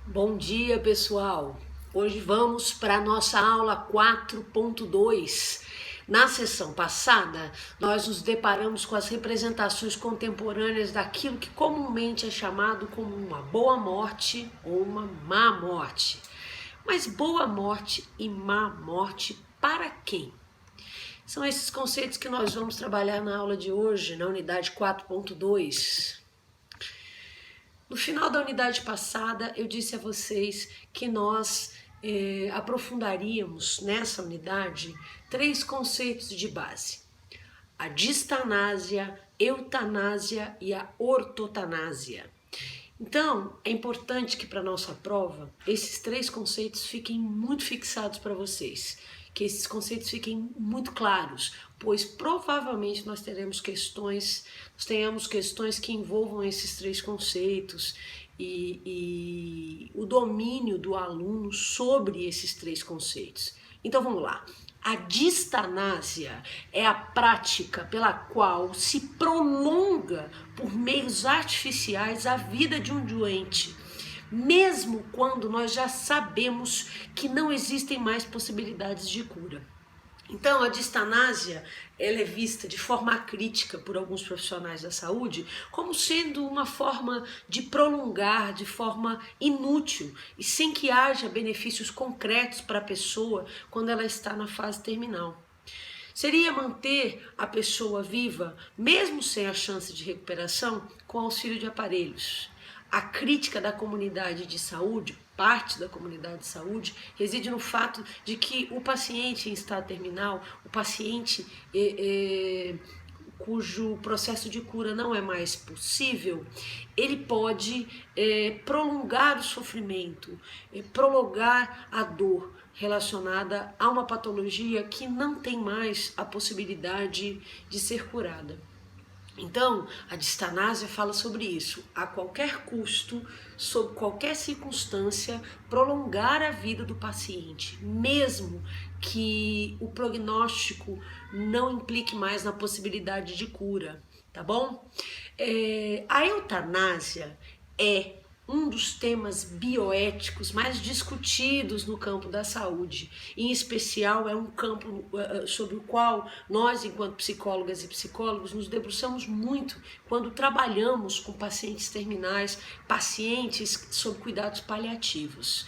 Bom dia, pessoal! Hoje vamos para a nossa aula 4.2. Na sessão passada, nós nos deparamos com as representações contemporâneas daquilo que comumente é chamado como uma boa morte ou uma má morte. Mas boa morte e má morte para quem? São esses conceitos que nós vamos trabalhar na aula de hoje, na unidade 4.2. No final da unidade passada, eu disse a vocês que nós aprofundaríamos nessa unidade 3 conceitos de base: a distanásia, eutanásia e a ortotanásia. Então, é importante que para a nossa prova, esses 3 conceitos fiquem muito fixados para vocês, que esses conceitos fiquem muito claros, pois provavelmente nós tenhamos questões que envolvam esses 3 conceitos e o domínio do aluno sobre esses 3 conceitos. Então vamos lá. A distanásia é a prática pela qual se prolonga por meios artificiais a vida de um doente, mesmo quando nós já sabemos que não existem mais possibilidades de cura. Então, a distanásia ela é vista de forma crítica por alguns profissionais da saúde como sendo uma forma de prolongar de forma inútil e sem que haja benefícios concretos para a pessoa quando ela está na fase terminal. Seria manter a pessoa viva, mesmo sem a chance de recuperação, com auxílio de aparelhos. A crítica da comunidade de saúde, parte da comunidade de saúde, reside no fato de que o paciente em estado terminal, o paciente cujo processo de cura não é mais possível, ele pode prolongar o sofrimento, prolongar a dor relacionada a uma patologia que não tem mais a possibilidade de ser curada. Então, a distanásia fala sobre isso, a qualquer custo, sob qualquer circunstância, prolongar a vida do paciente, mesmo que o prognóstico não implique mais na possibilidade de cura, tá bom? A eutanásia é um dos temas bioéticos mais discutidos no campo da saúde. Em especial, é um campo sobre o qual nós, enquanto psicólogas e psicólogos, nos debruçamos muito quando trabalhamos com pacientes terminais, pacientes sob cuidados paliativos.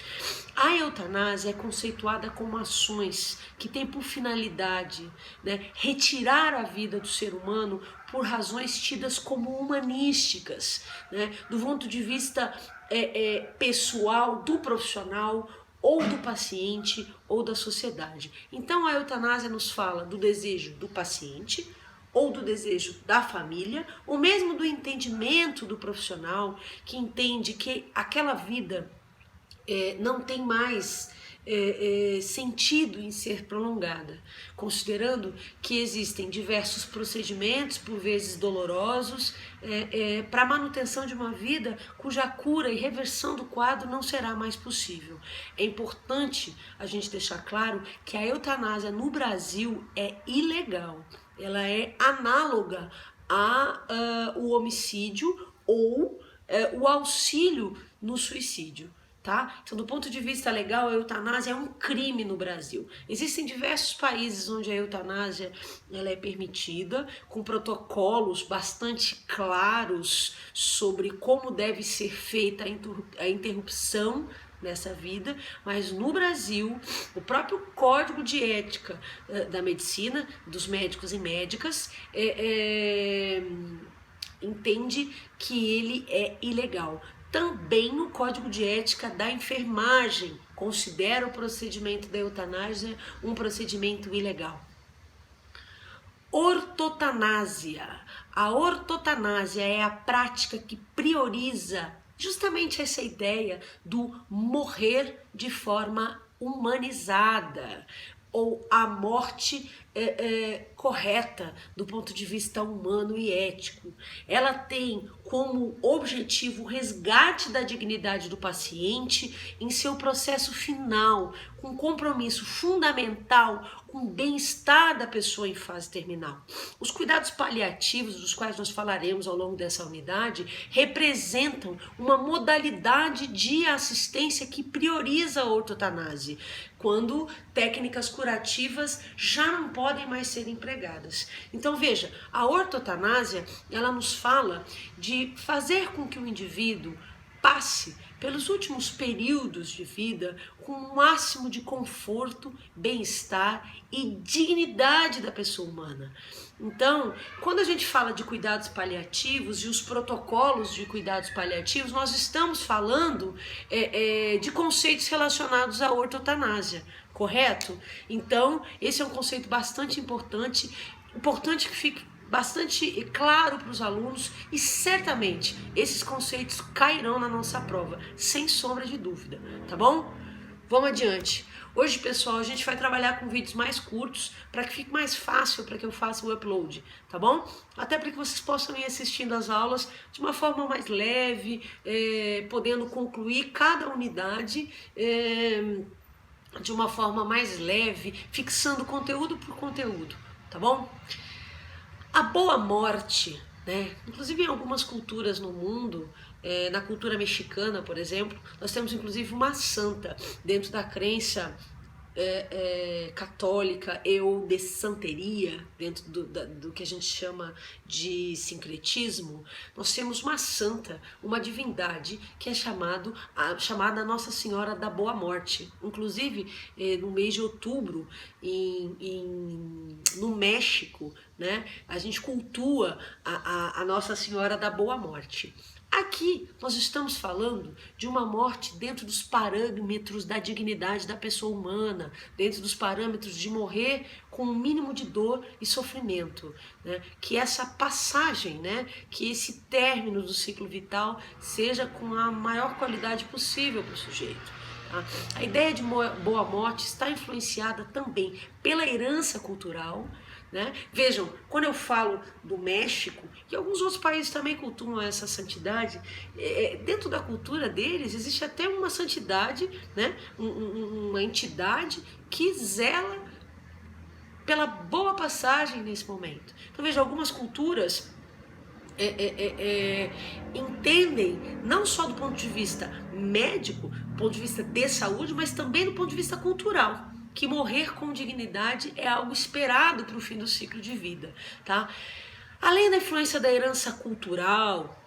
A eutanásia é conceituada como ações que têm por finalidade, retirar a vida do ser humano por razões tidas como humanísticas, do ponto de vista pessoal do profissional ou do paciente ou da sociedade. Então a eutanásia nos fala do desejo do paciente ou do desejo da família, ou mesmo do entendimento do profissional que entende que aquela vida não tem mais sentido em ser prolongada, considerando que existem diversos procedimentos, por vezes dolorosos, para a manutenção de uma vida cuja cura e reversão do quadro não será mais possível. É importante a gente deixar claro que a eutanásia no Brasil é ilegal, ela é análoga ao homicídio ou o auxílio no suicídio. Tá? Então, do ponto de vista legal, a eutanásia é um crime no Brasil. Existem diversos países onde a eutanásia ela é permitida, com protocolos bastante claros sobre como deve ser feita a interrupção nessa vida, mas no Brasil, o próprio Código de Ética da Medicina, dos médicos e médicas, entende que ele é ilegal. Também o Código de Ética da Enfermagem considera o procedimento da eutanásia um procedimento ilegal. Ortotanásia. A ortotanásia é a prática que prioriza justamente essa ideia do morrer de forma humanizada, ou a morte correta do ponto de vista humano e ético. Ela tem como objetivo o resgate da dignidade do paciente em seu processo final, com compromisso fundamental com o bem-estar da pessoa em fase terminal. Os cuidados paliativos, dos quais nós falaremos ao longo dessa unidade, representam uma modalidade de assistência que prioriza a ortotanase, quando técnicas curativas já não podem mais ser empregadas. Então veja, a ortotanásia, ela nos fala de fazer com que o indivíduo passe pelos últimos períodos de vida com o máximo de conforto, bem-estar e dignidade da pessoa humana. Então, quando a gente fala de cuidados paliativos e os protocolos de cuidados paliativos, nós estamos falando de conceitos relacionados à ortotanásia, correto? Então, esse é um conceito bastante importante que fique bastante claro para os alunos e certamente esses conceitos cairão na nossa prova, sem sombra de dúvida, tá bom? Vamos adiante. Hoje, pessoal, a gente vai trabalhar com vídeos mais curtos para que fique mais fácil para que eu faça o upload, tá bom? Até para que vocês possam ir assistindo as aulas de uma forma mais leve, podendo concluir cada unidade de uma forma mais leve, fixando conteúdo por conteúdo, tá bom? A boa morte, né? Inclusive em algumas culturas no mundo, na cultura mexicana, por exemplo, nós temos inclusive uma santa dentro da crença católica ou de santeria, dentro do que a gente chama de sincretismo. Nós temos uma santa, uma divindade que é chamada Nossa Senhora da Boa Morte. Inclusive no mês de outubro no México, né, a gente cultua a Nossa Senhora da Boa Morte. Aqui nós estamos falando de uma morte dentro dos parâmetros da dignidade da pessoa humana, dentro dos parâmetros de morrer com o mínimo de dor e sofrimento, né? Que essa passagem, né? Que esse término do ciclo vital seja com a maior qualidade possível para o sujeito. Tá? A ideia de boa morte está influenciada também pela herança cultural, né? Vejam, quando eu falo do México, e alguns outros países também cultuam essa santidade, dentro da cultura deles existe até uma santidade, né? Uma entidade que zela pela boa passagem nesse momento. Então veja, algumas culturas entendem não só do ponto de vista médico, do ponto de vista de saúde, mas também do ponto de vista cultural, que morrer com dignidade é algo esperado para o fim do ciclo de vida, tá? Além da influência da herança cultural,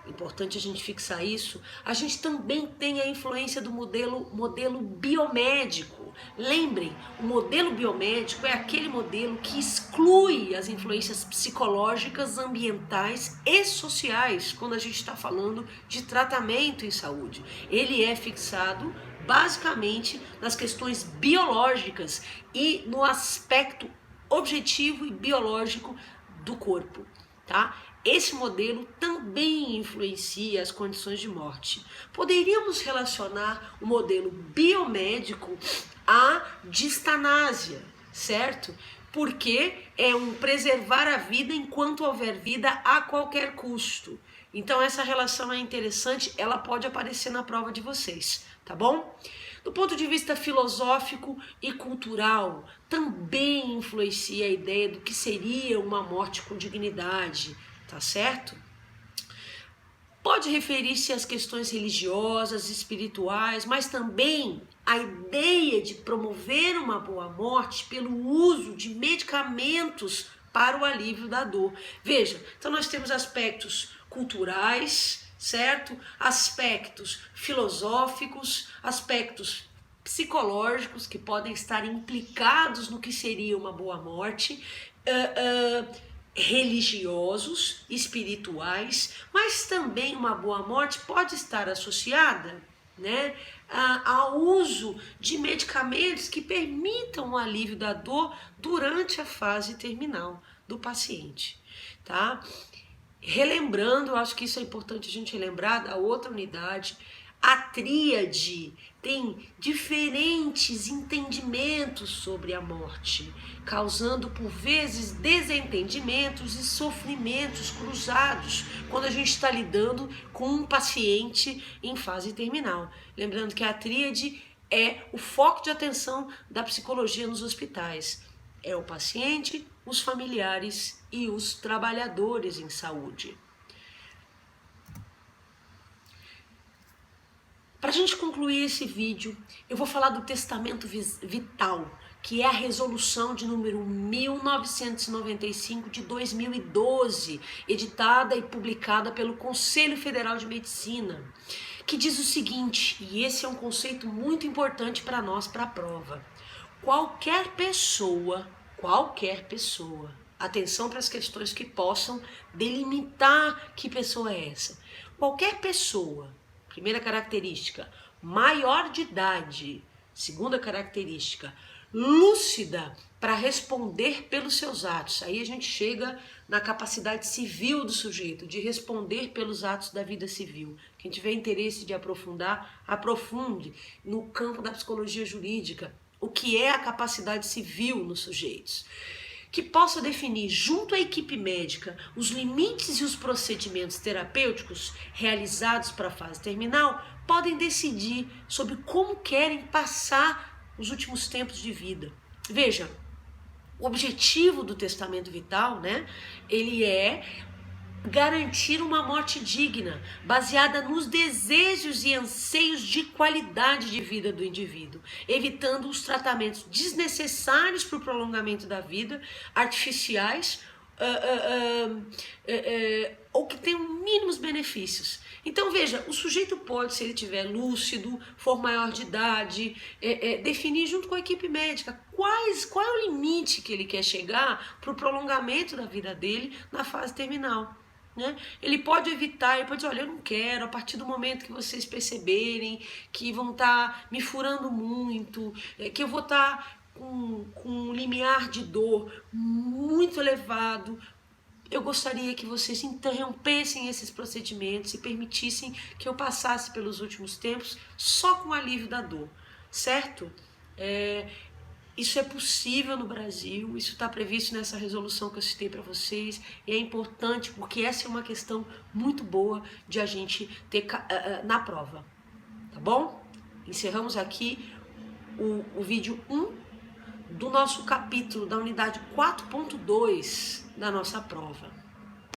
importante a gente fixar isso, a gente também tem a influência do modelo biomédico. Lembrem, o modelo biomédico é aquele modelo que exclui as influências psicológicas, ambientais e sociais, quando a gente está falando de tratamento em saúde. Ele é fixado basicamente nas questões biológicas e no aspecto objetivo e biológico do corpo, tá? Esse modelo também influencia as condições de morte. Poderíamos relacionar o modelo biomédico à distanásia, certo? Porque é um preservar a vida enquanto houver vida a qualquer custo. Então essa relação é interessante, ela pode aparecer na prova de vocês, tá bom? Do ponto de vista filosófico e cultural, também influencia a ideia do que seria uma morte com dignidade, tá certo? Pode referir-se às questões religiosas, espirituais, mas também a ideia de promover uma boa morte pelo uso de medicamentos para o alívio da dor. Veja, então nós temos aspectos culturais, certo? Aspectos filosóficos, aspectos psicológicos que podem estar implicados no que seria uma boa morte, religiosos, espirituais, mas também uma boa morte pode estar associada, né, ao uso de medicamentos que permitam o alívio da dor durante a fase terminal do paciente, tá? Relembrando, eu acho que isso é importante a gente relembrar da outra unidade, A tríade tem diferentes entendimentos sobre a morte, causando por vezes desentendimentos e sofrimentos cruzados quando a gente está lidando com um paciente em fase terminal. Lembrando que a tríade é o foco de atenção da psicologia nos hospitais. É o paciente, os familiares e os trabalhadores em saúde. Para a gente concluir esse vídeo, eu vou falar do testamento vital, que é a resolução de número 1995 de 2012, editada e publicada pelo Conselho Federal de Medicina, que diz o seguinte, e esse é um conceito muito importante para nós, para a prova. Qualquer pessoa, atenção para as questões que possam delimitar que pessoa é essa. Qualquer pessoa, primeira característica, maior de idade. Segunda característica, lúcida para responder pelos seus atos. Aí a gente chega na capacidade civil do sujeito, de responder pelos atos da vida civil. Quem tiver interesse de aprofundar, aprofunde no campo da psicologia jurídica, o que é a capacidade civil nos sujeitos. Que possa definir, junto à equipe médica, os limites e os procedimentos terapêuticos realizados para a fase terminal, podem decidir sobre como querem passar os últimos tempos de vida. Veja, o objetivo do testamento vital, né, ele é garantir uma morte digna, baseada nos desejos e anseios de qualidade de vida do indivíduo, evitando os tratamentos desnecessários para o prolongamento da vida, artificiais, ou que tenham mínimos benefícios. Então veja, o sujeito pode, se ele estiver lúcido, for maior de idade, definir junto com a equipe médica qual é o limite que ele quer chegar para o prolongamento da vida dele na fase terminal. Né? Ele pode evitar, ele pode dizer, olha, eu não quero, a partir do momento que vocês perceberem que vão estar me furando muito, que eu vou estar com um limiar de dor muito elevado, eu gostaria que vocês interrompessem esses procedimentos e permitissem que eu passasse pelos últimos tempos só com o alívio da dor, certo? Isso é possível no Brasil, isso está previsto nessa resolução que eu citei para vocês, e é importante porque essa é uma questão muito boa de a gente ter na prova, tá bom? Encerramos aqui o vídeo 1 do nosso capítulo da unidade 4.2 da nossa prova.